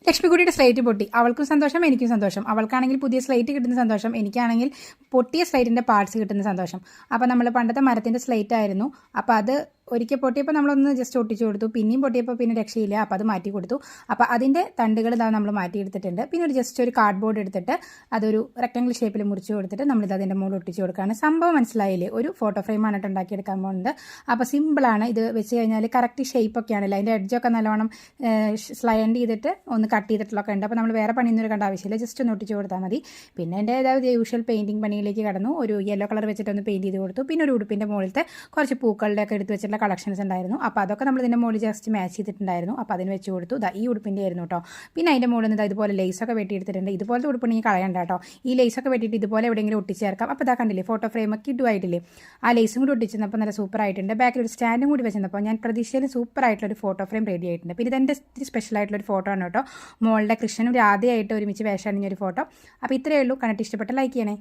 ലക്ഷ്മിക്കുട്ടിയുടെ slate പൊട്ടി. അവൾക്കും സന്തോഷം, എനിക്കും സന്തോഷം. അവൾക്കാണെങ്കിൽ പുതിയ സ്ലേറ്റ് കിട്ടുന്ന സന്തോഷം, എനിക്കാണെങ്കിൽ പൊട്ടിയ സ്ലേറ്റിൻ്റെ പാർട്സ് കിട്ടുന്ന സന്തോഷം. അപ്പോൾ നമ്മൾ പണ്ടത്തെ മരത്തിൻ്റെ സ്ലേറ്റ് ആയിരുന്നു. അപ്പോൾ അത് ഒരിക്കൽ പൊട്ടിയപ്പോൾ നമ്മളൊന്ന് ജസ്റ്റ് ഒട്ടിച്ചു കൊടുത്തു. പിന്നെയും പൊട്ടിയപ്പോൾ പിന്നെ രക്ഷയില്ല. അപ്പോൾ അത് മാറ്റി കൊടുത്തു. അപ്പോൾ അതിൻ്റെ തണ്ടുകൾ ഇതാ നമ്മൾ മാറ്റിയെടുത്തിട്ടുണ്ട്. പിന്നെ ഒരു ജസ്റ്റ് ഒരു കാർഡ് ബോർഡ് എടുത്തിട്ട് അതൊരു റെക്ടാങ്കിൾ ഷേപ്പിൽ മുറിച്ച് കൊടുത്തിട്ട് നമ്മളിത് അതിൻ്റെ മുകളിൽ ഒട്ടിച്ച് കൊടുക്കുകയാണ്. സംഭവം മനസ്സിലായില്ലേ? ഒരു ഫോട്ടോ ഫ്രെയിമാണ് ഉണ്ടാക്കിയെടുക്കാൻ പോകുന്നത്. അപ്പോൾ സിമ്പിളാണ്. ഇത് വെച്ച് കഴിഞ്ഞാൽ കറക്റ്റ് ഷേപ്പൊക്കെയാണല്ലോ. അതിൻ്റെ എഡ്ജൊക്കെ നല്ലവണ്ണം സ്ലൈഡ് ചെയ്തിട്ട് ഒന്ന് കട്ട് ചെയ്തിട്ടുള്ളൊക്കെ ഉണ്ട്. അപ്പോൾ നമ്മൾ വേറെ പണിയൊന്നും എടുക്കേണ്ട ആവശ്യമില്ല. ജസ്റ്റ് ഒന്ന് ഒട്ടിച്ച് കൊടുത്താൽ മതി. പിന്നെ എൻ്റെ അതായത് യൂഷ്വൽ പെയിൻറ്റിങ് പണിയിലേക്ക് കടന്നു. ഒരു യെല്ലോ കളർ വെച്ചിട്ടൊന്ന് പെയിൻറ്റ് ചെയ്ത് കൊടുത്തു. പിന്നെ ഒരു ഉടുപ്പിൻ്റെ മുകളിലത്തെ കുറച്ച് പൂക്കളുടെ ഒക്കെ എടുത്ത് വെച്ചിട്ടുള്ള കളക്ഷൻസ് ഉണ്ടായിരുന്നു. അപ്പോൾ അതൊക്കെ നമ്മൾ ഇതിൻ്റെ മുകളിൽ ജസ്റ്റ് മാച്ച് ചെയ്തിട്ടുണ്ടായിരുന്നു. അപ്പോൾ അതിന് വെച്ച് കൊടുത്തു. ഈ ഉടുപ്പിൻ്റെ ആയിരുന്നു കേട്ടോ. പിന്നെ അതിൻ്റെ മുകളിൽ നിന്ന് ഇതുപോലെ ലേസൊക്കെ വെട്ടിയെടുത്തിട്ടുണ്ട്. ഇതുപോലത്തെ ഉടുപ്പുണ്ടെങ്കിൽ കളയണ്ട കേട്ടോ. ഈ ലേസൊക്കെ വെട്ടിയിട്ട് ഇതുപോലെ എവിടെയെങ്കിലും ഒട്ടിച്ചേർക്കാം. അപ്പോൾ കണ്ടില്ലേ, ഫോട്ടോ ഫ്രെയിമൊക്കെ ഇടുമായിട്ടില്ലേ? ആ ലേസും കൂടി ഒട്ടിച്ചപ്പോൾ നല്ല സൂപ്പർ ആയിട്ടുണ്ട്. ബാക്കിൽ ഒരു സ്റ്റാൻഡും കൂടി വെച്ചപ്പോൾ ഞാൻ പ്രതീക്ഷയിൽ സൂപ്പർ ആയിട്ടുള്ളൊരു ഫോട്ടോ ഫ്രെയിം റെഡി ആയിട്ടുണ്ട്. പിന്നെ ഇതെൻ്റെ സ്പെഷ്യൽ ആയിട്ടുള്ളൊരു ഫോട്ടോ ആണ് കേട്ടോ. മോളുടെ കൃഷ്ണനും ആദ്യമായിട്ട് ഒരുമിച്ച് വേഷം അണിഞ്ഞൊരു ഫോട്ടോ. അപ്പോൾ ഇത്രയേ ഉള്ളൂ. കണ്ടിട്ട് ഇഷ്ടപ്പെട്ട ലൈക്ക് ചെയ്യണേ.